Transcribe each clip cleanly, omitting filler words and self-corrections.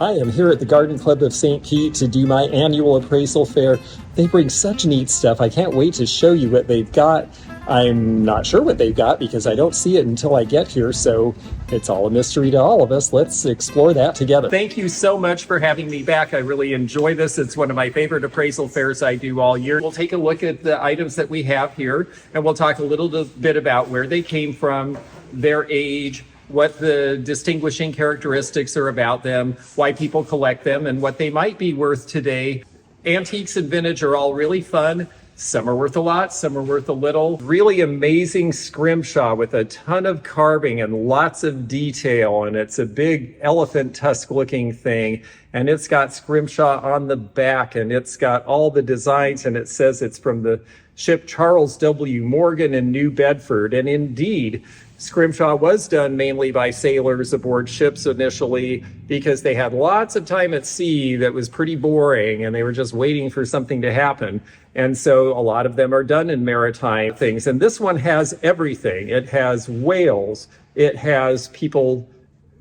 I am here at the Garden Club of St. Pete to do my annual appraisal fair. They bring such neat stuff. I can't wait to show you what they've got. I'm not sure what they've got because I don't see it until I get here, so it's all a mystery to all of us. Let's explore that together. Thank you so much for having me back. I really enjoy this. It's one of my favorite appraisal fairs I do all year. We'll take a look at the items that we have here, and we'll talk a little bit about where they came from, their age, what the distinguishing characteristics are about them, why people collect them, and what they might be worth today. Antiques and vintage are all really fun. Some are worth a lot, some are worth a little. Really amazing scrimshaw with a ton of carving and lots of detail, and it's a big elephant tusk looking thing, and it's got scrimshaw on the back, and it's got all the designs, and it says it's from the ship Charles W. Morgan in New Bedford. And indeed, scrimshaw was done mainly by sailors aboard ships initially because they had lots of time at sea that was pretty boring and they were just waiting for something to happen. And so a lot of them are done in maritime things. And this one has everything. It has whales. It has people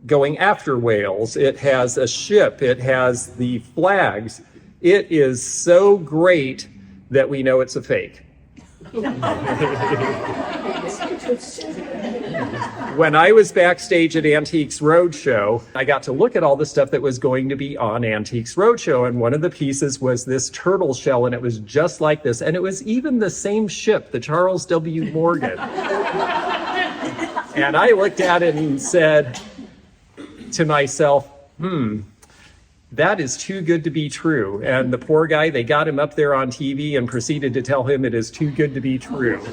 going after whales. It has a ship. It has the flags. It is so great that we know it's a fake. When I was backstage at Antiques Roadshow, I got to look at all the stuff that was going to be on Antiques Roadshow, and one of the pieces was this turtle shell, and it was just like this, and it was even the same ship, the Charles W. Morgan. And I looked at it and said to myself, that is too good to be true. And the poor guy, they got him up there on TV and proceeded to tell him it is too good to be true.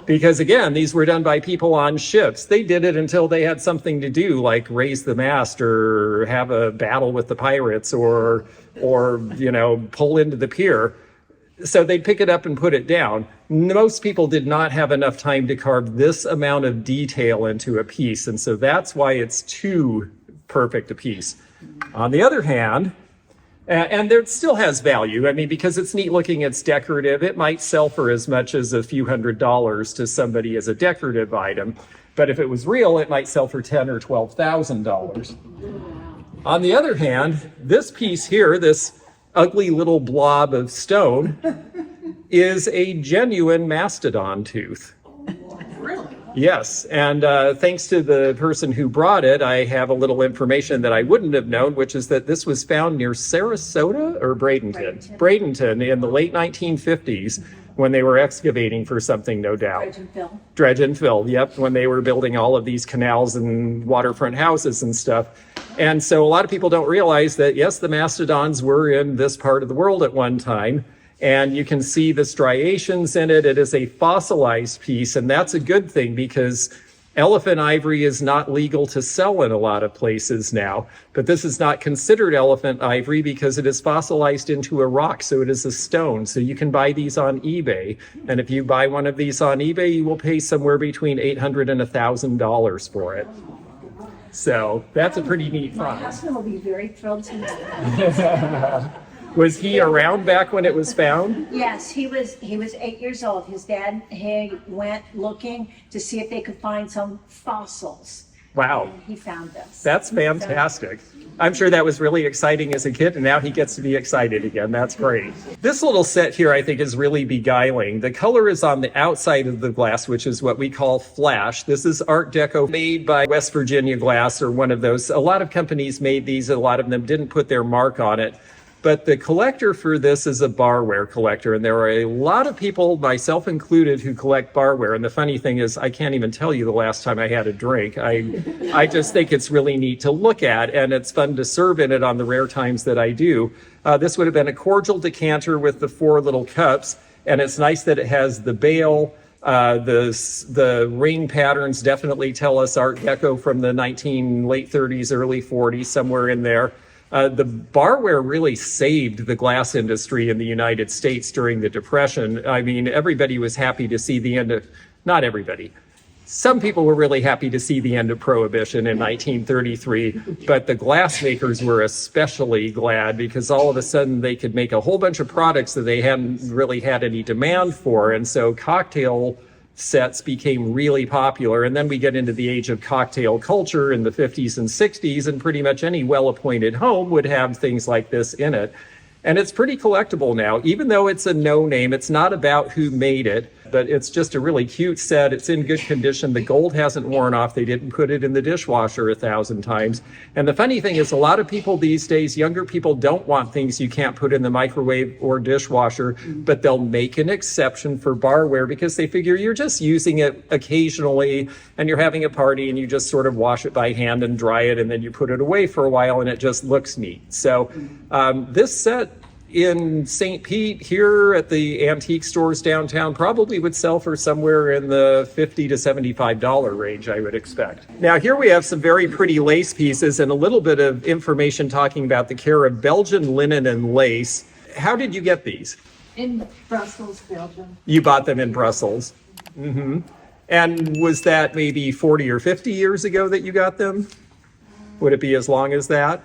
Because again, these were done by people on ships. They did it until they had something to do, like raise the mast or have a battle with the pirates or pull into the pier. So they'd pick it up and put it down. Most people did not have enough time to carve this amount of detail into a piece. And so that's why it's too perfect a piece. On the other hand, and there still has value. I mean, because it's neat looking, it's decorative. It might sell for as much as a few $100s to somebody as a decorative item. But if it was real, it might sell for $10,000 or $12,000. On the other hand, this piece here, this ugly little blob of stone, is a genuine mastodon tooth. Yes, and thanks to the person who brought it, I have a little information that I wouldn't have known, which is that this was found near Sarasota or Bradenton? Bradenton in the late 1950s when they were excavating for something, no doubt. Dredge and fill. Dredge and fill, yep, when they were building all of these canals and waterfront houses and stuff. And so a lot of people don't realize that, yes, the mastodons were in this part of the world at one time. And you can see the striations in it. It is a fossilized piece, and that's a good thing because elephant ivory is not legal to sell in a lot of places now. But this is not considered elephant ivory because it is fossilized into a rock, so it is a stone. So you can buy these on eBay. And if you buy one of these on eBay, you will pay somewhere between $800 and $1,000 for it. So that's a pretty neat find. My husband will be very thrilled to know. Was he around back when it was found? Yes, he was 8 years old. His dad went looking to see if they could find some fossils. Wow. And he found this. That's fantastic. I'm sure that was really exciting as a kid, and now he gets to be excited again. That's great. This little set here, I think, is really beguiling. The color is on the outside of the glass, which is what we call flash. This is Art Deco made by West Virginia Glass or one of those. A lot of companies made these. A lot of them didn't put their mark on it. But the collector for this is a barware collector, and there are a lot of people, myself included, who collect barware. And the funny thing is, I can't even tell you the last time I had a drink. I just think it's really neat to look at, and it's fun to serve in it on the rare times that I do. This would have been a cordial decanter with the 4 little cups, and it's nice that it has the bail. The ring patterns definitely tell us Art Deco from the late 30s, early 40s, somewhere in there. The barware really saved the glass industry in the United States during the Depression. I mean, everybody was happy to see the end of, not everybody. Some people were really happy to see the end of Prohibition in 1933, but the glass makers were especially glad because all of a sudden they could make a whole bunch of products that they hadn't really had any demand for. And so cocktail sets became really popular. And then we get into the age of cocktail culture in the 50s and 60s, and pretty much any well-appointed home would have things like this in it. And it's pretty collectible now, even though it's a no name. It's not about who made it, but it's just a really cute set. It's in good condition. The gold hasn't worn off. They didn't put it in the dishwasher 1,000 times. And the funny thing is, a lot of people these days, younger people, don't want things you can't put in the microwave or dishwasher, but they'll make an exception for barware because they figure you're just using it occasionally and you're having a party and you just sort of wash it by hand and dry it and then you put it away for a while and it just looks neat. So this set in St. Pete here at the antique stores downtown probably would sell for somewhere in the $50 to $75 range, I would expect. Now here we have some very pretty lace pieces and a little bit of information talking about the care of Belgian linen and lace. How did you get these? In Brussels, Belgium. You bought them in Brussels. Mm-hmm. And was that maybe 40 or 50 years ago that you got them? Would it be as long as that?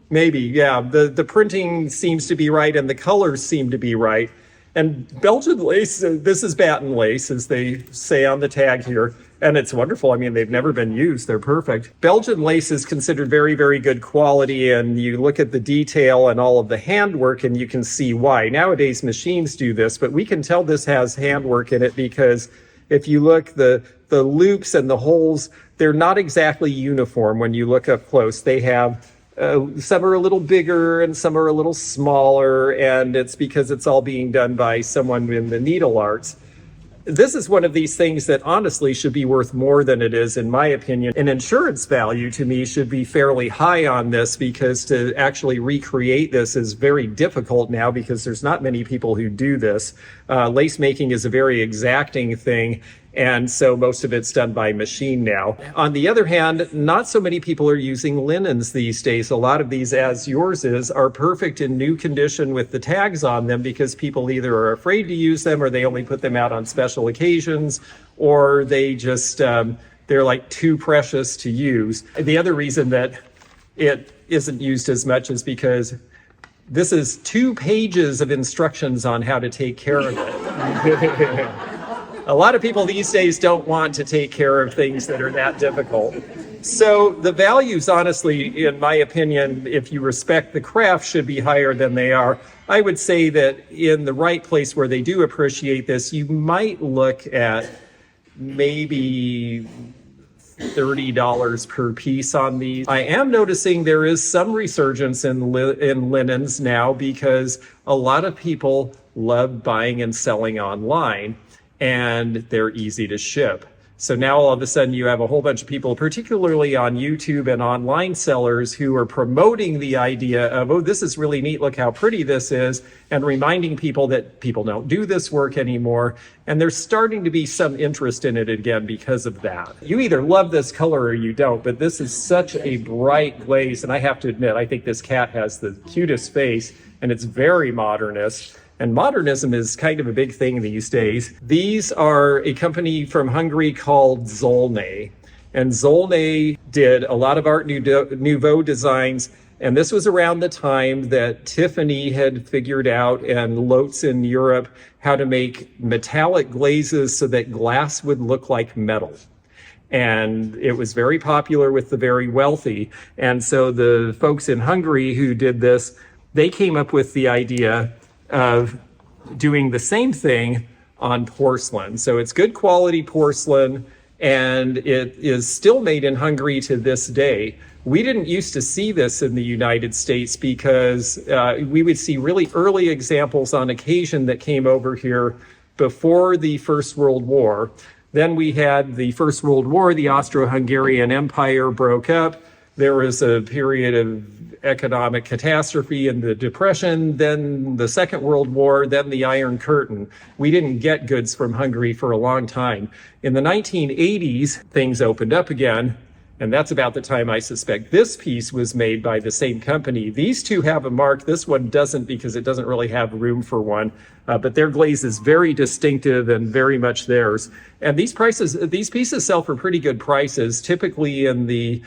Maybe, yeah. The printing seems to be right and the colors seem to be right. And Belgian lace, this is batten lace, as they say on the tag here, and it's wonderful. I mean, they've never been used. They're perfect. Belgian lace is considered very, very good quality, and you look at the detail and all of the handwork and you can see why. Nowadays, machines do this, but we can tell this has handwork in it because if you look, the loops and the holes, they're not exactly uniform when you look up close. They have some are a little bigger and some are a little smaller, and it's because it's all being done by someone in the needle arts. This is one of these things that honestly should be worth more than it is, in my opinion. An insurance value to me should be fairly high on this because to actually recreate this is very difficult now because there's not many people who do this. Lace making is a very exacting thing. And so most of it's done by machine now. On the other hand, not so many people are using linens these days. A lot of these, as yours is, are perfect in new condition with the tags on them because people either are afraid to use them or they only put them out on special occasions, or they just, they're like too precious to use. The other reason that it isn't used as much is because this is 2 pages of instructions on how to take care of it. A lot of people these days don't want to take care of things that are that difficult. So the values, honestly, in my opinion, if you respect the craft, should be higher than they are. I would say that in the right place where they do appreciate this, you might look at maybe $30 per piece on these. I am noticing there is some resurgence in linens now because a lot of people love buying and selling online, and they're easy to ship. So now all of a sudden you have a whole bunch of people, particularly on YouTube and online sellers, who are promoting the idea of, oh, this is really neat, look how pretty this is, and reminding people that people don't do this work anymore. And there's starting to be some interest in it again because of that. You either love this color or you don't, but this is such a bright glaze. And I have to admit, I think this cat has the cutest face, and it's very modernist. And modernism is kind of a big thing these days. These are a company from Hungary called Zolnay. And Zolnay did a lot of Art Nouveau designs. And this was around the time that Tiffany had figured out, and Lotz in Europe, how to make metallic glazes so that glass would look like metal. And it was very popular with the very wealthy. And so the folks in Hungary who did this, they came up with the idea of doing the same thing on porcelain. So it's good quality porcelain, and it is still made in Hungary to this day. We didn't used to see this in the United States because we would see really early examples on occasion that came over here before the First World War. Then we had the First World War, the Austro-Hungarian Empire broke up. There was a period of economic catastrophe and the Depression, then the Second World War, then the Iron Curtain. We didn't get goods from Hungary for a long time. In the 1980s, things opened up again, and that's about the time I suspect this piece was made by the same company. These two have a mark. This one doesn't because it doesn't really have room for one, but their glaze is very distinctive and very much theirs. And these pieces sell for pretty good prices, typically in the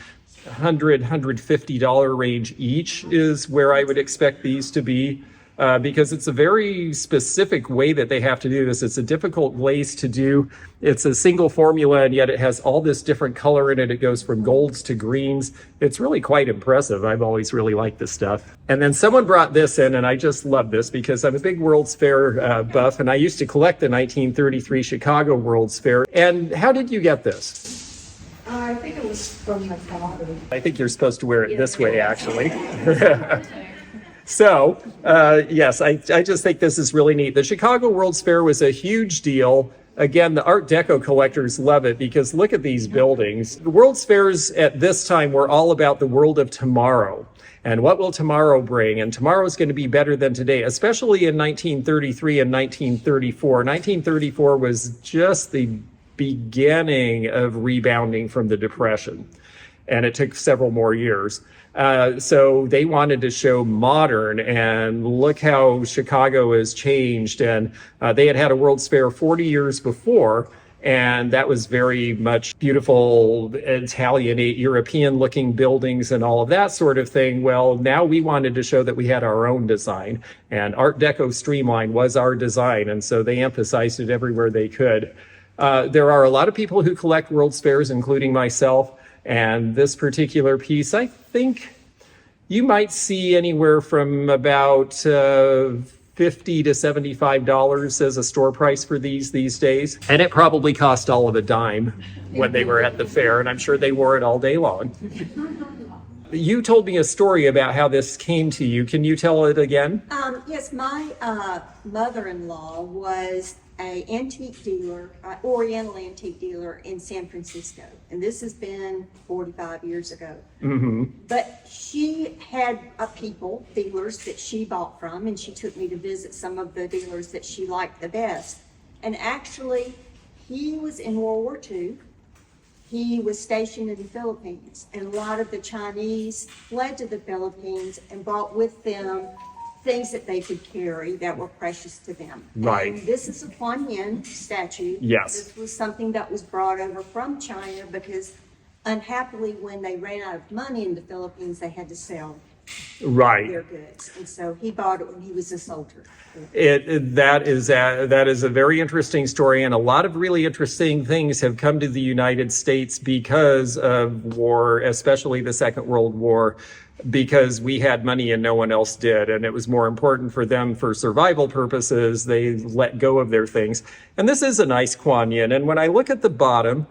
$100, $150 range each is where I would expect these to be. because it's a very specific way that they have to do this. It's a difficult glaze to do. It's a single formula, and yet it has all this different color in it. It goes from golds to greens. It's really quite impressive. I've always really liked this stuff. And then someone brought this in, and I just love this because I'm a big World's Fair buff, and I used to collect the 1933 Chicago World's Fair. And how did you get this? I think it was from my father. I think you're supposed to wear it this way, actually. So, yes, I just think this is really neat. The Chicago World's Fair was a huge deal. Again, the Art Deco collectors love it because look at these buildings. The World's Fairs at this time were all about the world of tomorrow. And what will tomorrow bring? And tomorrow is going to be better than today, especially in 1933 and 1934. 1934 was just the beginning of rebounding from the Depression. And it took several more years. So they wanted to show modern, and look how Chicago has changed. And they had a World's Fair 40 years before, and that was very much beautiful Italian, European looking buildings and all of that sort of thing. Well, now we wanted to show that we had our own design, and Art Deco Streamline was our design. And so they emphasized it everywhere they could. There are a lot of people who collect World's Fairs, including myself. And this particular piece, I think you might see anywhere from about $50 to $75 as a store price for these days. And it probably cost all of a dime when they were at the fair, and I'm sure they wore it all day long. You told me a story about how this came to you. Can you tell it again? Yes, my mother-in-law was an antique dealer, Oriental antique dealer in San Francisco. And this has been 45 years ago. Mm-hmm. But she had dealers that she bought from, and she took me to visit some of the dealers that she liked the best. And actually, he was in World War II. He was stationed in the Philippines, and a lot of the Chinese fled to the Philippines and brought with them things that they could carry that were precious to them. Right. And this is a Kuan Yin statue. Yes. This was something that was brought over from China because unhappily when they ran out of money in the Philippines, they had to sell their goods. And so he bought it when he was a soldier. That is a very interesting story, and a lot of really interesting things have come to the United States because of war, especially the Second World War, because we had money and no one else did, and it was more important for them for survival purposes. They let go of their things. And this is a nice Kuan Yin, and when I look at the bottom,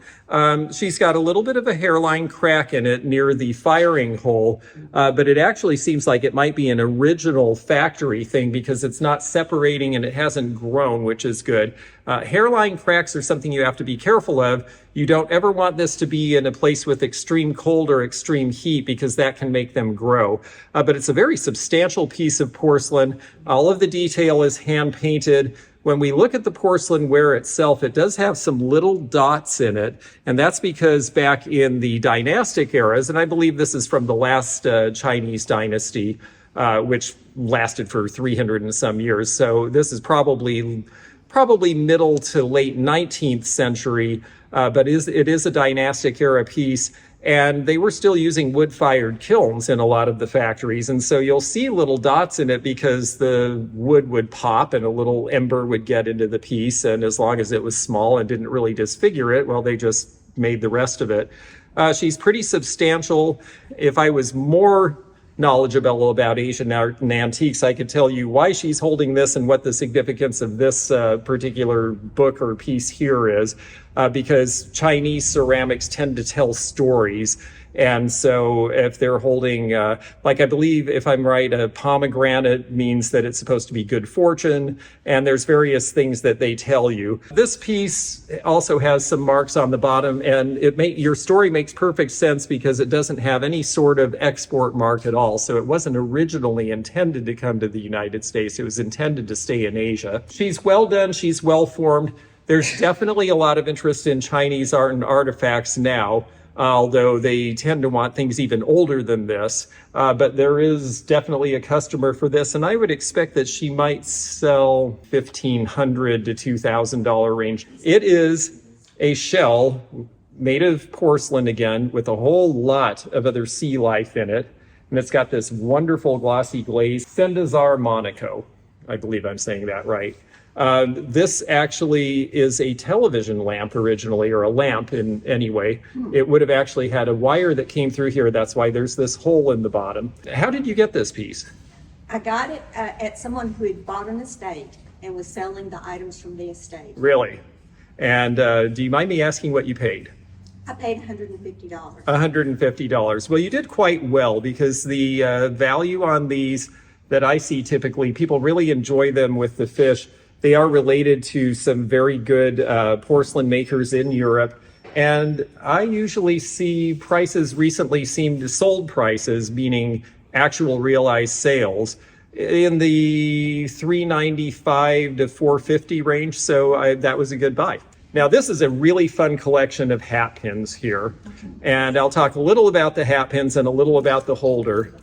she's got a little bit of a hairline crack in it near the firing hole, but it actually seems like it might be an original factory thing because it's not separating and it hasn't grown, which is good. Hairline cracks are something you have to be careful of. You don't ever want this to be in a place with extreme cold or extreme heat because that can make them grow. But it's a very substantial piece of porcelain. All of the detail is hand painted. When we look at the porcelain ware itself, it does have some little dots in it. And that's because back in the dynastic eras, and I believe this is from the last Chinese dynasty, which lasted for 300 and some years. So this is probably middle to late 19th century, but it is a dynastic era piece. And they were still using wood-fired kilns in a lot of the factories. And so you'll see little dots in it because the wood would pop and a little ember would get into the piece. And as long as it was small and didn't really disfigure it, well, they just made the rest of it. She's pretty substantial. If I was more knowledgeable about Asian art and antiques, I could tell you why she's holding this and what the significance of this particular book or piece here is, because Chinese ceramics tend to tell stories. And so if they're holding, like I believe, if I'm right, a pomegranate means that it's supposed to be good fortune. And there's various things that they tell you. This piece also has some marks on the bottom, and your story makes perfect sense because it doesn't have any sort of export mark at all. So it wasn't originally intended to come to the United States. It was intended to stay in Asia. She's well done. She's well formed. There's definitely a lot of interest in Chinese art and artifacts now, although they tend to want things even older than this. But there is definitely a customer for this, and I would expect that she might sell $1,500 to $2,000 range. It is a shell made of porcelain again, with a whole lot of other sea life in it. And it's got this wonderful glossy glaze, Saint Petersburg, Monaco. I believe I'm saying that right. This actually is a television lamp originally, or a lamp in any way. It would have actually had a wire that came through here. That's why there's this hole in the bottom. How did you get this piece? I got it at someone who had bought an estate and was selling the items from the estate. Really? And do you mind me asking what you paid? I paid $150. $150. Well, you did quite well, because the value on these that I see typically, people really enjoy them with the fish. They are related to some very good porcelain makers in Europe. And I usually see prices recently seemed sold prices, meaning actual realized sales, in the $395 to $450 range. So that was a good buy. Now, this is a really fun collection of hat pins here, and I'll talk a little about the hat pins and a little about the holder.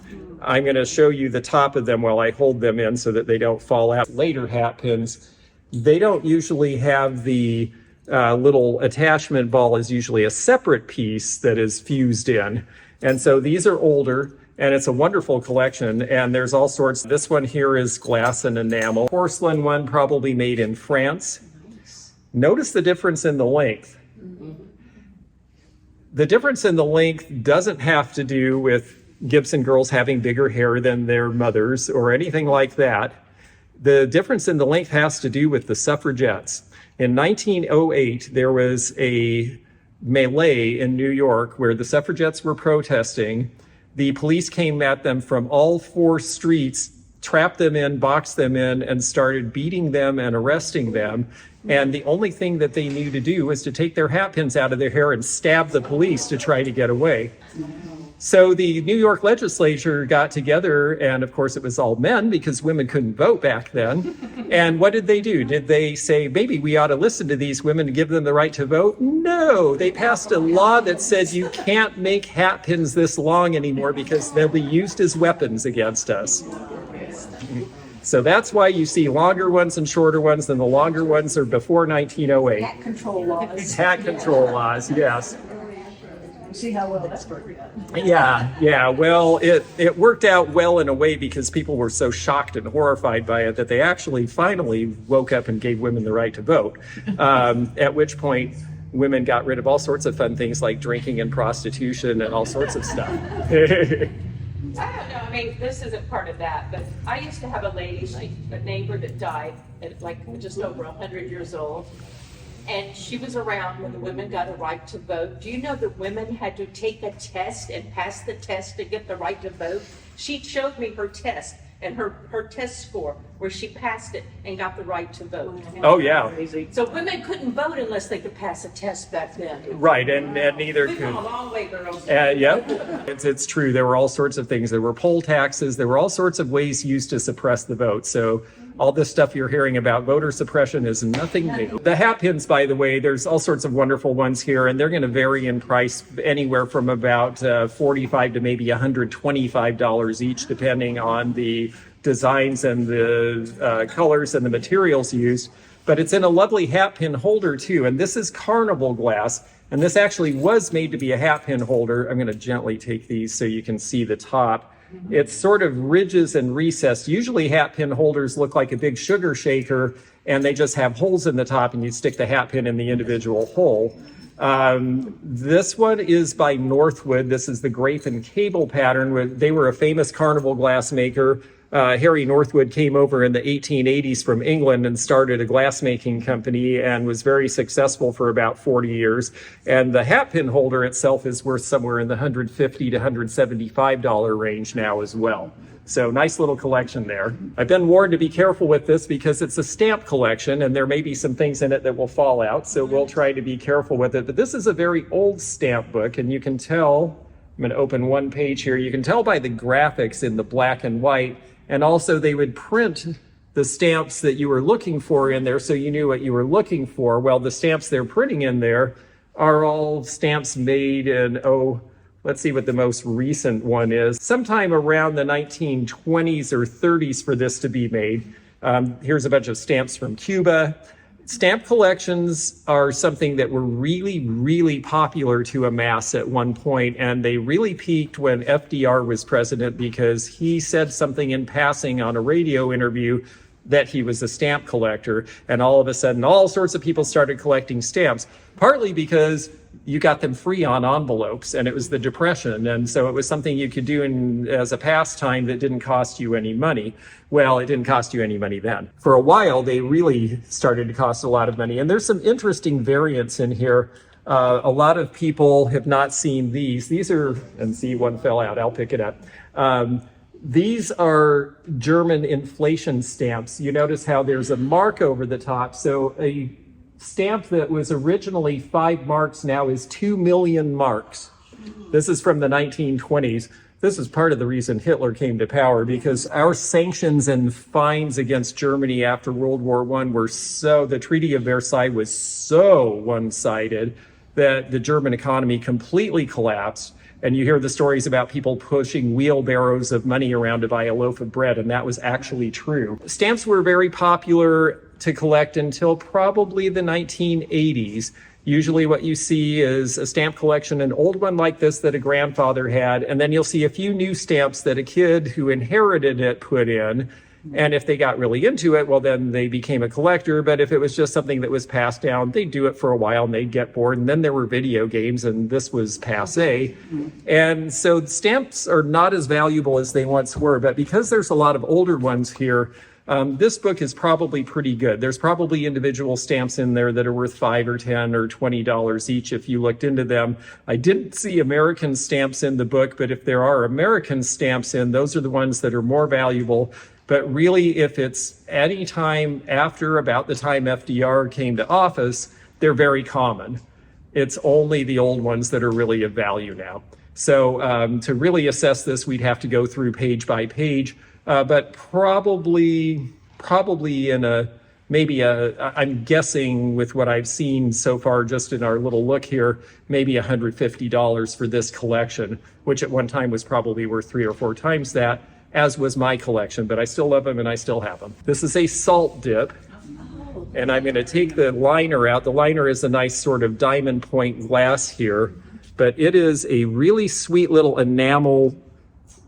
I'm going to show you the top of them while I hold them in so that they don't fall out. Later hat pins, they don't usually have the little attachment ball. Is usually a separate piece that is fused in, and so these are older, and it's a wonderful collection, and there's all sorts. This one here is glass and enamel. Porcelain one, probably made in France. Notice the difference in the length. The difference in the length doesn't have to do with Gibson girls having bigger hair than their mothers or anything like that. The difference in the length has to do with the suffragettes. In 1908, there was a melee in New York where the suffragettes were protesting. The police came at them from all four streets, trapped them in, boxed them in, and started beating them and arresting them. And the only thing that they knew to do was to take their hat pins out of their hair and stab the police to try to get away. So the New York legislature got together, and of course it was all men because women couldn't vote back then. And what did they do? Did they say, maybe we ought to listen to these women and give them the right to vote? No, they passed a law that said you can't make hat pins this long anymore because they'll be used as weapons against us. So that's why you see longer ones and shorter ones, and the longer ones are before 1908. Hat control laws. Hat control laws, yes. See how well that's working out. Yeah. Well, it worked out well in a way because people were so shocked and horrified by it that they actually finally woke up and gave women the right to vote. At which point, women got rid of all sorts of fun things like drinking and prostitution and all sorts of stuff. I don't know, I mean, this isn't part of that, but I used to have a lady, like a neighbor that died at like just over 100 years old. And she was around when the women got a right to vote. Do you know the women had to take a test and pass the test to get the right to vote? She showed me her test and her test score where she passed it and got the right to vote. Oh, yeah. So women couldn't vote unless they could pass a test back then. Right, and neither We've could. come a long way, girls. Yep, it's true. There were all sorts of things. There were poll taxes. There were all sorts of ways used to suppress the vote. So all this stuff you're hearing about voter suppression is nothing new. The hat pins, by the way, there's all sorts of wonderful ones here, and they're going to vary in price anywhere from about $45 to maybe $125 each, depending on the designs and the colors and the materials used. But it's in a lovely hat pin holder too, and this is carnival glass. And this actually was made to be a hat pin holder. I'm going to gently take these so you can see the top. It's sort of ridges and recessed. Usually hat pin holders look like a big sugar shaker, and they just have holes in the top, and you stick the hat pin in the individual hole. This one is by Northwood. This is the grape and cable pattern. They were a famous carnival glass maker. Harry Northwood came over in the 1880s from England and started a glassmaking company and was very successful for about 40 years. And the hat pin holder itself is worth somewhere in the $150 to $175 range now as well. So nice little collection there. I've been warned to be careful with this because it's a stamp collection and there may be some things in it that will fall out. So we'll try to be careful with it. But this is a very old stamp book, and you can tell, I'm going to open one page here. You can tell by the graphics in the black and white. And also they would print the stamps that you were looking for in there so you knew what you were looking for. Well, the stamps they're printing in there are all stamps made in, let's see what the most recent one is. Sometime around the 1920s or 30s for this to be made. Here's a bunch of stamps from Cuba. Stamp collections are something that were really, really popular to amass at one point, and they really peaked when FDR was president because he said something in passing on a radio interview that he was a stamp collector. And all of a sudden, all sorts of people started collecting stamps, partly because you got them free on envelopes, and it was the Depression. And so it was something you could do as a pastime that didn't cost you any money. Well, it didn't cost you any money then. For a while, they really started to cost a lot of money. And there's some interesting variants in here. A lot of people have not seen these. These are, and see, one fell out. I'll pick it up. These are German inflation stamps. You notice how there's a mark over the top. So a stamp that was originally 5 marks now is 2 million marks. This is from the 1920s. This is part of the reason Hitler came to power, because our sanctions and fines against Germany after World War I were the Treaty of Versailles was so one-sided that the German economy completely collapsed. And you hear the stories about people pushing wheelbarrows of money around to buy a loaf of bread, and that was actually true. Stamps were very popular to collect until probably the 1980s. Usually what you see is a stamp collection, an old one like this that a grandfather had, and then you'll see a few new stamps that a kid who inherited it put in. And if they got really into it, well, then they became a collector. But if it was just something that was passed down, they'd do it for a while and they'd get bored. And then there were video games, and this was passé. And so stamps are not as valuable as they once were. But because there's a lot of older ones here, this book is probably pretty good. There's probably individual stamps in there that are worth $5 or $10 or $20 each if you looked into them. I didn't see American stamps in the book, but if there are American stamps in, those are the ones that are more valuable. But really, if it's any time after about the time FDR came to office, they're very common. It's only the old ones that are really of value now. So to really assess this, we'd have to go through page by page. But probably in I'm guessing with what I've seen so far just in our little look here, maybe $150 for this collection, which at one time was probably worth 3 or 4 times that, as was my collection, but I still love them and I still have them. This is a salt dip, and I'm going to take the liner out. The liner is a nice sort of diamond point glass here, but it is a really sweet little enamel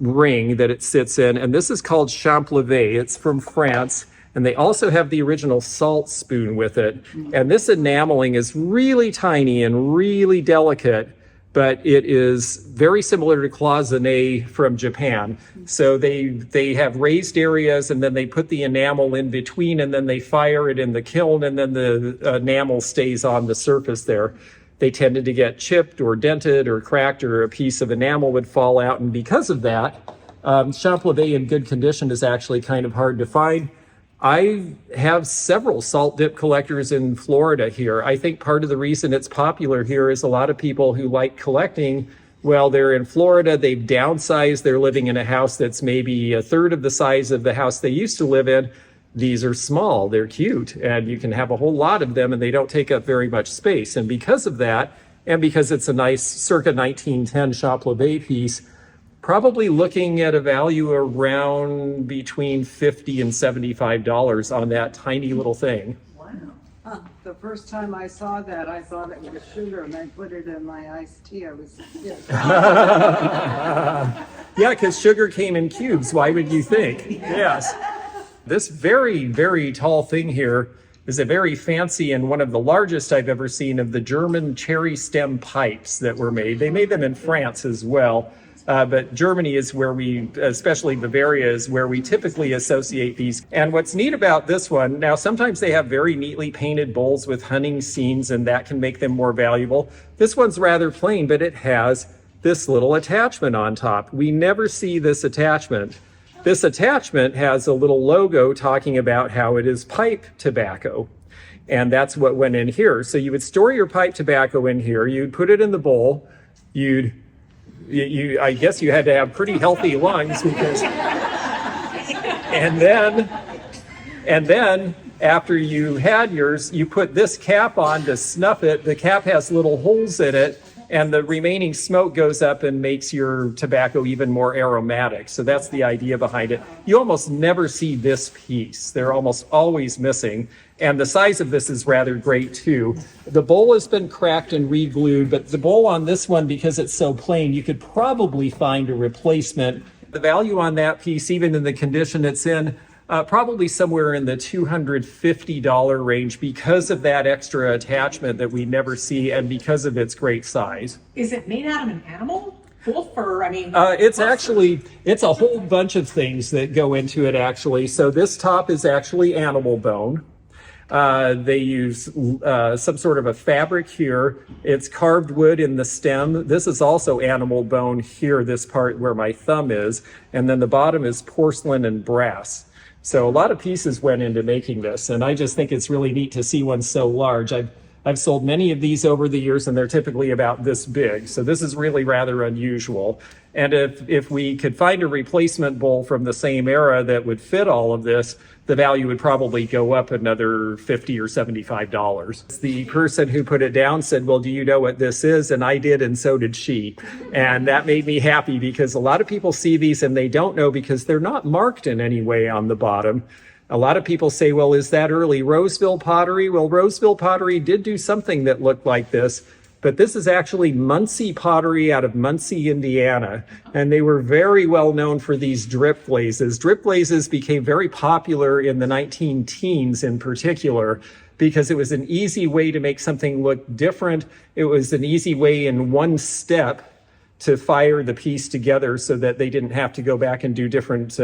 ring that it sits in, and this is called Champlevé. It's from France, and they also have the original salt spoon with it. And this enameling is really tiny and really delicate, but it is very similar to cloisonné from Japan. So they have raised areas, and then they put the enamel in between, and then they fire it in the kiln, and then the enamel stays on the surface there. They tended to get chipped or dented or cracked, or a piece of enamel would fall out. And because of that, Champlevé in good condition is actually kind of hard to find. I have several salt dip collectors in Florida here. I think part of the reason it's popular here is a lot of people who like collecting, well, they're in Florida, they've downsized, they're living in a house that's maybe a third of the size of the house they used to live in. These are small, they're cute, and you can have a whole lot of them and they don't take up very much space. And because of that, and because it's a nice circa 1910 Champlevé piece, probably looking at a value around between $50 and $75 on that tiny little thing. Wow. The first time I saw that, I thought it was sugar, and I put it in my iced tea. Yeah, because sugar came in cubes. Why would you think? Yes. This very, very tall thing here is a very fancy and one of the largest I've ever seen of the German cherry stem pipes that were made. They made them in France as well. But Germany is where especially Bavaria, is where we typically associate these. And what's neat about this one, now sometimes they have very neatly painted bowls with hunting scenes, and that can make them more valuable. This one's rather plain, but it has this little attachment on top. We never see this attachment. This attachment has a little logo talking about how it is pipe tobacco. And that's what went in here. So you would store your pipe tobacco in here, you'd put it in the bowl, I guess you had to have pretty healthy lungs because, and then after you had yours, you put this cap on to snuff it. The cap has little holes in it, and the remaining smoke goes up and makes your tobacco even more aromatic. So that's the idea behind it. You almost never see this piece. They're almost always missing. And the size of this is rather great too. The bowl has been cracked and re-glued, but the bowl on this one, because it's so plain, you could probably find a replacement. The value on that piece, even in the condition it's in, Probably somewhere in the $250 range because of that extra attachment that we never see and because of its great size. Is it made out of an animal? Wolf or, I mean... It's a whole bunch of things that go into it, actually. So this top is actually animal bone. They use some sort of a fabric here. It's carved wood in the stem. This is also animal bone here, this part where my thumb is. And then the bottom is porcelain and brass. So a lot of pieces went into making this. And I just think it's really neat to see one so large. I've sold many of these over the years, and they're typically about this big. So this is really rather unusual. And if we could find a replacement bowl from the same era that would fit all of this, the value would probably go up another $50 or $75. The person who put it down said, well, do you know what this is? And I did, and so did she. And that made me happy because a lot of people see these and they don't know because they're not marked in any way on the bottom. A lot of people say, well, is that early Roseville pottery? Well, Roseville pottery did do something that looked like this, but this is actually Muncie pottery out of Muncie, Indiana. And they were very well known for these drip glazes. Drip glazes became very popular in the 19-teens in particular, because it was an easy way to make something look different. It was an easy way in one step to fire the piece together so that they didn't have to go back and do different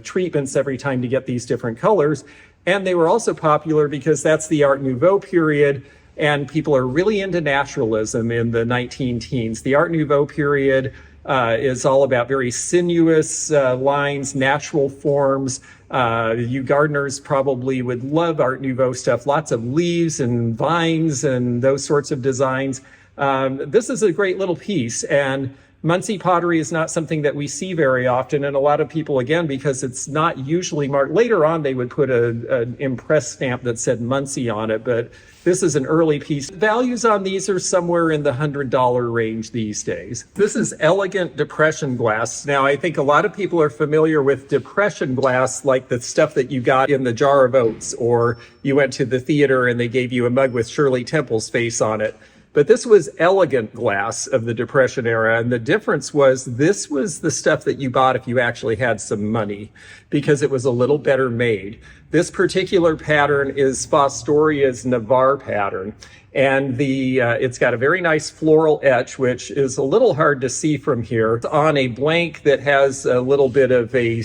treatments every time to get these different colors. And they were also popular because that's the Art Nouveau period, and people are really into naturalism in the 19-teens. The Art Nouveau period is all about very sinuous lines, natural forms. You gardeners probably would love Art Nouveau stuff, lots of leaves and vines and those sorts of designs. This is a great little piece, and Muncie pottery is not something that we see very often, and a lot of people, again, because it's not usually marked. Later on, they would put an impress stamp that said Muncie on it, but this is an early piece. Values on these are somewhere in the $100 range these days. This is elegant depression glass. Now, I think a lot of people are familiar with depression glass, like the stuff that you got in the jar of oats, or you went to the theater and they gave you a mug with Shirley Temple's face on it. But this was elegant glass of the Depression era, and the difference was this was the stuff that you bought if you actually had some money, because it was a little better made. This particular pattern is Fostoria's Navarre pattern, and it's got a very nice floral etch, which is a little hard to see from here. It's on a blank that has a little bit of a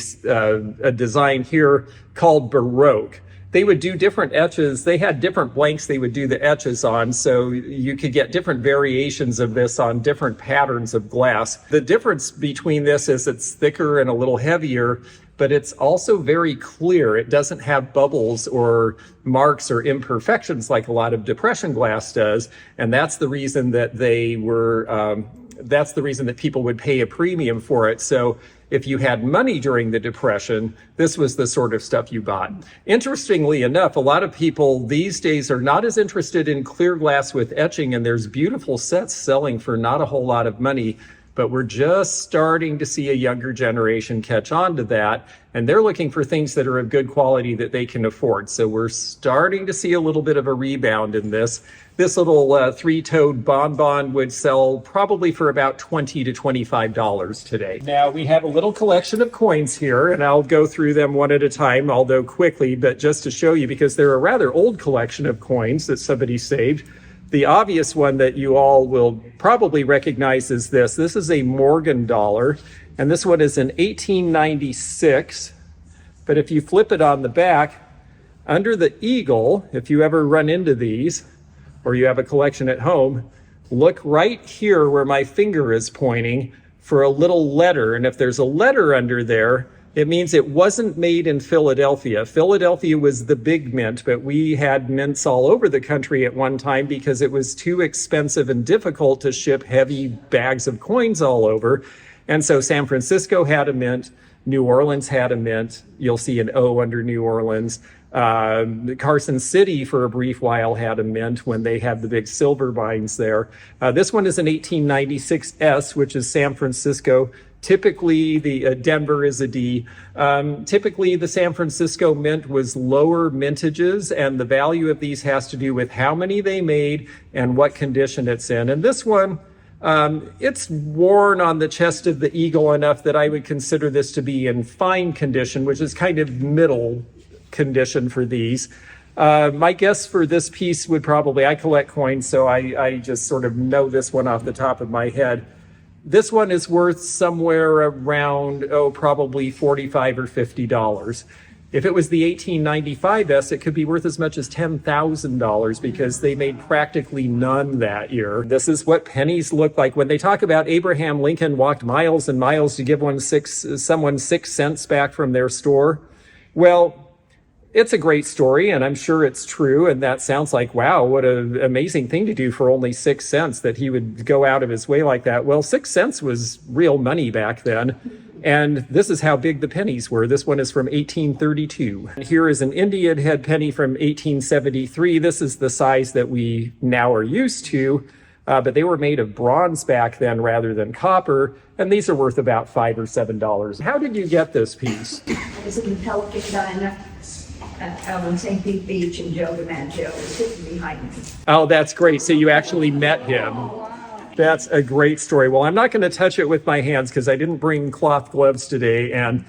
design here called Baroque. They would do different etches. They had different blanks they would do the etches on, so you could get different variations of this on different patterns of glass. The difference between this is it's thicker and a little heavier, but it's also very clear. It doesn't have bubbles or marks or imperfections like a lot of Depression glass does, and that's the reason that that's the reason that people would pay a premium for it. So if you had money during the Depression, this was the sort of stuff you bought. Interestingly enough, a lot of people these days are not as interested in clear glass with etching, and there's beautiful sets selling for not a whole lot of money, but we're just starting to see a younger generation catch on to that, and they're looking for things that are of good quality that they can afford. So we're starting to see a little bit of a rebound in this. This little three-toed bonbon would sell probably for about $20 to $25 today. Now we have a little collection of coins here, and I'll go through them one at a time, although quickly, but just to show you, because they're a rather old collection of coins that somebody saved. The obvious one that you all will probably recognize is this. This is a Morgan dollar, and this one is in 1896. But if you flip it on the back, under the eagle, if you ever run into these, or you have a collection at home, look right here where my finger is pointing for a little letter. And if there's a letter under there, it means it wasn't made in Philadelphia. Philadelphia was the big mint, but we had mints all over the country at one time because it was too expensive and difficult to ship heavy bags of coins all over. And so San Francisco had a mint, New Orleans had a mint. You'll see an O under New Orleans. Carson City for a brief while had a mint when they had the big silver mines there. This one is an 1896 S, which is San Francisco. Typically, the Denver is a D. Typically, the San Francisco mint was lower mintages, and the value of these has to do with how many they made and what condition it's in. And this one, It's worn on the chest of the eagle enough that I would consider this to be in fine condition, which is kind of middle condition for these. My guess for this piece would probably, I collect coins, so I just sort of know this one off the top of my head. This one is worth somewhere around, probably $45 or $50. If it was the 1895 S, it could be worth as much as $10,000 because they made practically none that year. This is what pennies look like. When they talk about Abraham Lincoln walked miles and miles to give someone 6 cents back from their store, well, it's a great story, and I'm sure it's true, and that sounds like, wow, what an amazing thing to do for only 6 cents, that he would go out of his way like that. Well, 6 cents was real money back then, and this is how big the pennies were. This one is from 1832. Here is an Indian head penny from 1873. This is the size that we now are used to, but they were made of bronze back then rather than copper, and these are worth about $5 or $7. How did you get this piece? Is in the Pelican Diner out on St. Pete Beach, and Joe DiMaggio is sitting behind me. Oh, that's great. So you actually met him. That's a great story. Well, I'm not going to touch it with my hands because I didn't bring cloth gloves today, and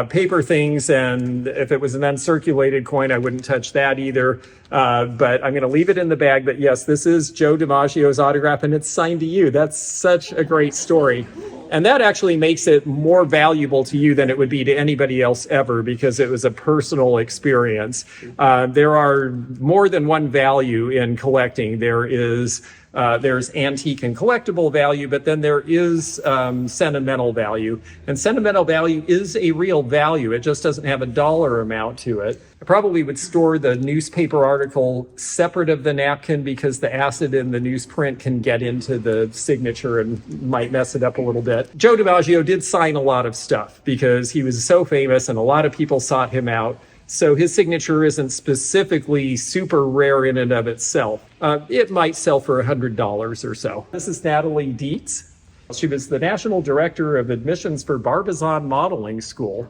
paper things, and if it was an uncirculated coin, I wouldn't touch that either. But I'm going to leave it in the bag. But yes, this is Joe DiMaggio's autograph, and it's signed to you. That's such a great story. And that actually makes it more valuable to you than it would be to anybody else ever, because it was a personal experience. There are more than one value in collecting. There's antique and collectible value, but then there is sentimental value. And sentimental value is a real value. It just doesn't have a dollar amount to it. I probably would store the newspaper article separate of the napkin because the acid in the newsprint can get into the signature and might mess it up a little bit. Joe DiMaggio did sign a lot of stuff because he was so famous and a lot of people sought him out. So his signature isn't specifically super rare in and of itself. It might sell for $100 or so. This is Natalie Dietz. She was the national director of admissions for Barbizon Modeling School.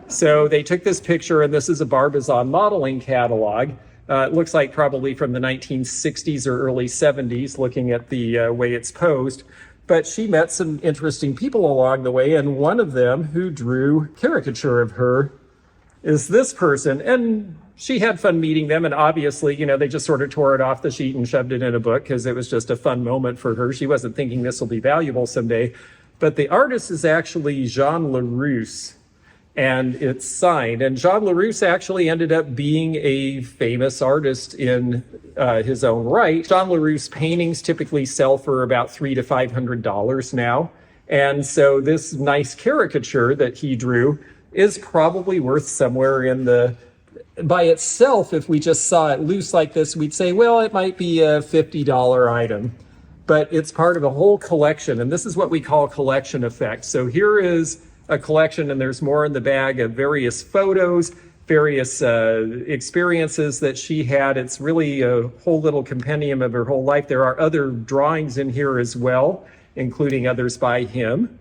So they took this picture, and this is a Barbizon modeling catalog. It looks like probably from the 1960s or early 70s, looking at the way it's posed. But she met some interesting people along the way, and one of them who drew caricature of her is this person. And she had fun meeting them, and obviously, they just sort of tore it off the sheet and shoved it in a book because it was just a fun moment for her. She wasn't thinking this will be valuable someday. But the artist is actually Jean Larousse, and it's signed. And Jean Larousse actually ended up being a famous artist in his own right. Jean Larousse paintings typically sell for about $300 to $500 now. And so this nice caricature that he drew is probably worth somewhere in the, by itself, if we just saw it loose like this, we'd say, well, it might be a $50 item. But it's part of a whole collection, and this is what we call collection effect. So here is a collection, and there's more in the bag of various photos, various experiences that she had. It's really a whole little compendium of her whole life. There are other drawings in here as well, including others by him.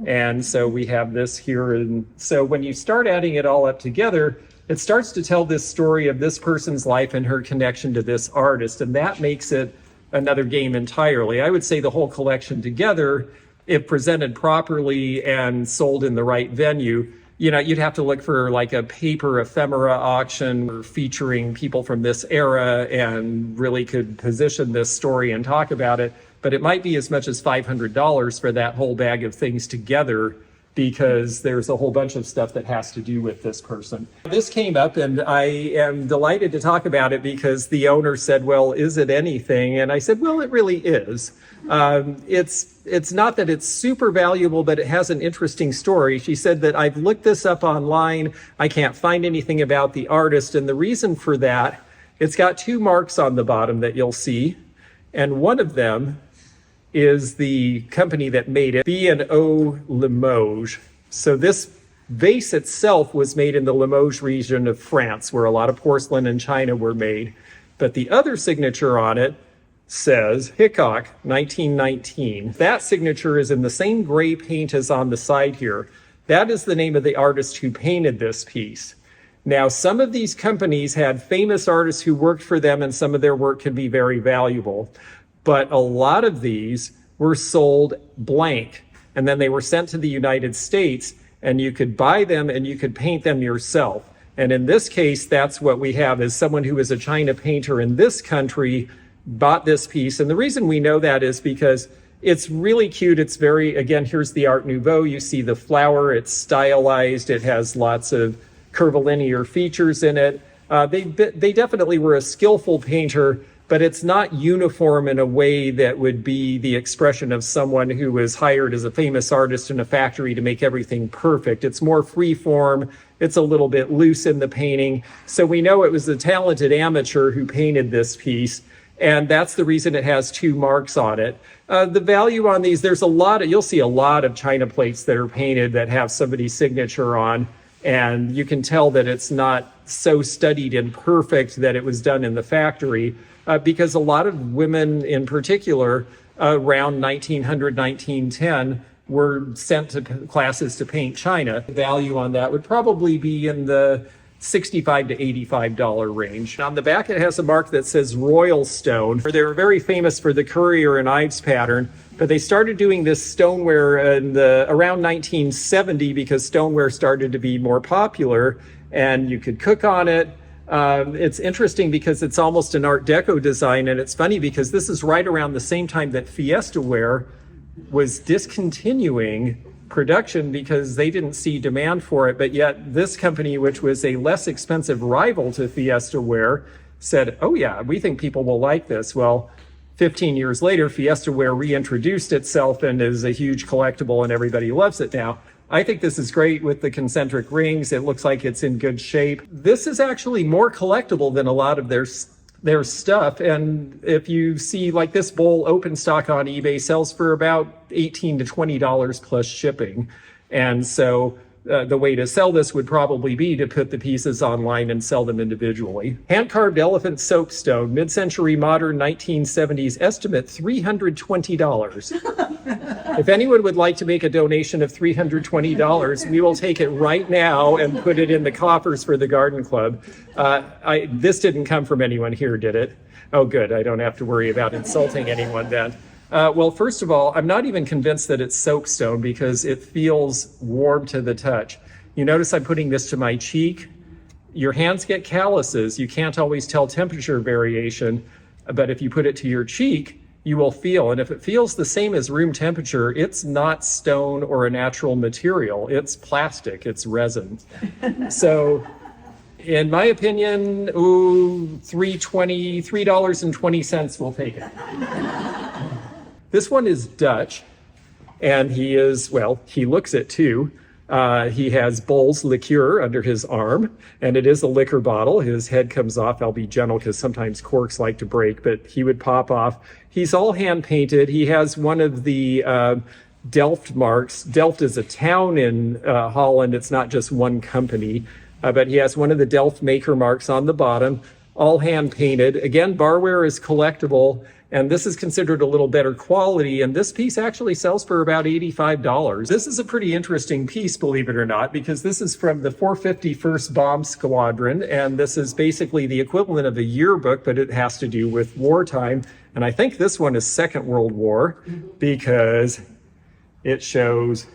And so we have this here. And so when you start adding it all up together, it starts to tell this story of this person's life and her connection to this artist. And that makes it another game entirely. I would say the whole collection together, if presented properly and sold in the right venue, you'd have to look for like a paper ephemera auction featuring people from this era and really could position this story and talk about it. But it might be as much as $500 for that whole bag of things together, because there's a whole bunch of stuff that has to do with this person. This came up, and I am delighted to talk about it because the owner said, well, is it anything? And I said, well, it really is. It's not that it's super valuable, but it has an interesting story. She said that I've looked this up online. I can't find anything about the artist. And the reason for that, it's got 2 marks on the bottom that you'll see. And one of them is the company that made it, B&O Limoges. So this vase itself was made in the Limoges region of France, where a lot of porcelain and china were made. But the other signature on it says Hickok 1919. That signature is in the same gray paint as on the side here. That is the name of the artist who painted this piece. Now, some of these companies had famous artists who worked for them, and some of their work can be very valuable. But a lot of these were sold blank, and then they were sent to the United States, and you could buy them and you could paint them yourself. And in this case, that's what we have, is someone who is a China painter in this country bought this piece. And the reason we know that is because it's really cute. It's very, again, here's the Art Nouveau. You see the flower, it's stylized. It has lots of curvilinear features in it. They definitely were a skillful painter, but it's not uniform in a way that would be the expression of someone who was hired as a famous artist in a factory to make everything perfect. It's more free form. It's a little bit loose in the painting. So we know it was a talented amateur who painted this piece. And that's the reason it has 2 marks on it. The value on these, you'll see a lot of china plates that are painted that have somebody's signature on. And you can tell that it's not so studied and perfect that it was done in the factory, because a lot of women in particular around 1900, 1910 were sent to classes to paint china. The value on that would probably be in the $65 to $85 range. On the back, it has a mark that says Royal Stone. They were very famous for the Currier and Ives pattern, but they started doing this stoneware around 1970 because stoneware started to be more popular and you could cook on it. It's interesting because it's almost an Art Deco design, and it's funny because this is right around the same time that Fiesta Ware was discontinuing production because they didn't see demand for it. But yet this company, which was a less expensive rival to Fiesta Ware, said, oh yeah, we think people will like this. Well, 15 years later, Fiesta Ware reintroduced itself and is a huge collectible and everybody loves it now. I think this is great with the concentric rings. It looks like it's in good shape. This is actually more collectible than a lot of their stuff. And if you see, like, this bowl open stock on eBay sells for about $18 to $20 plus shipping. And so the way to sell this would probably be to put the pieces online and sell them individually. Hand-carved elephant soapstone, mid-century modern 1970s, estimate $320. If anyone would like to make a donation of $320, we will take it right now and put it in the coffers for the garden club. This didn't come from anyone here, did it? Oh, good. I don't have to worry about insulting anyone then. Well, first of all, I'm not even convinced that it's soapstone because it feels warm to the touch. You notice I'm putting this to my cheek. Your hands get calluses. You can't always tell temperature variation, but if you put it to your cheek, you will feel. And if it feels the same as room temperature, it's not stone or a natural material. It's plastic. It's resin. So in my opinion, $3.20 will take it. This one is Dutch, and he looks it too. He has Bols liqueur under his arm, and it is a liquor bottle. His head comes off. I'll be gentle because sometimes corks like to break, but he would pop off. He's all hand painted. He has one of the Delft marks. Delft is a town in Holland. It's not just one company, but he has one of the Delft maker marks on the bottom, all hand painted. Again, barware is collectible. And this is considered a little better quality. And this piece actually sells for about $85. This is a pretty interesting piece, believe it or not, because this is from the 451st Bomb Squadron. And this is basically the equivalent of a yearbook, but it has to do with wartime. And I think this one is Second World War because it shows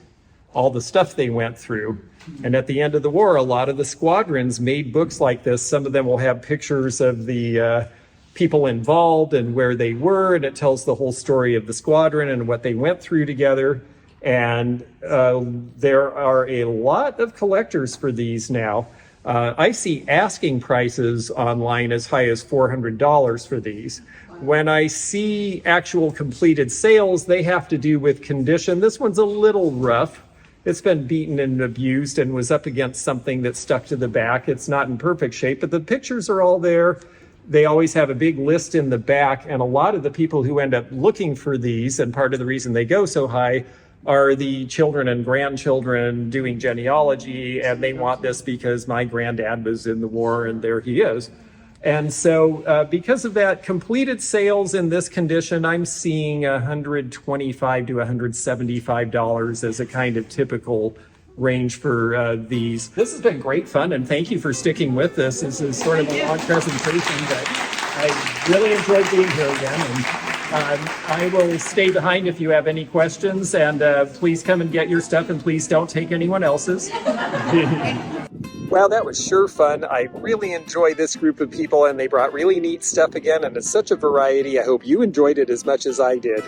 all the stuff they went through. And at the end of the war, a lot of the squadrons made books like this. Some of them will have pictures of the people involved and where they were, and it tells the whole story of the squadron and what they went through together. And there are a lot of collectors for these now. I see asking prices online as high as $400 for these. When I see actual completed sales, they have to do with condition. This one's a little rough. It's been beaten and abused and was up against something that stuck to the back. It's not in perfect shape, but the pictures are all there. They always have a big list in the back, and a lot of the people who end up looking for these, and part of the reason they go so high, are the children and grandchildren doing genealogy, and they want this because my granddad was in the war and there he is. And so because of that, completed sales in this condition, I'm seeing $125 to $175 as a kind of typical range for these. This has been great fun, and thank you for sticking with this. This is sort of a long presentation, but I really enjoyed being here again. And I will stay behind if you have any questions, and please come and get your stuff, and please don't take anyone else's. Wow, that was sure fun. I really enjoy this group of people, and they brought really neat stuff again, and it's such a variety. I hope you enjoyed it as much as I did.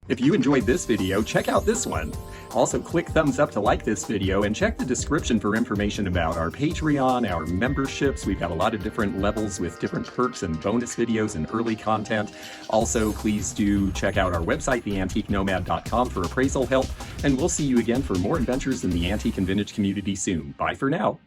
If you enjoyed this video, check out this one. Also, click thumbs up to like this video and check the description for information about our Patreon, our memberships. We've got a lot of different levels with different perks and bonus videos and early content. Also, please do check out our website, theantiquenomad.com, for appraisal help. And we'll see you again for more adventures in the antique and vintage community soon. Bye for now.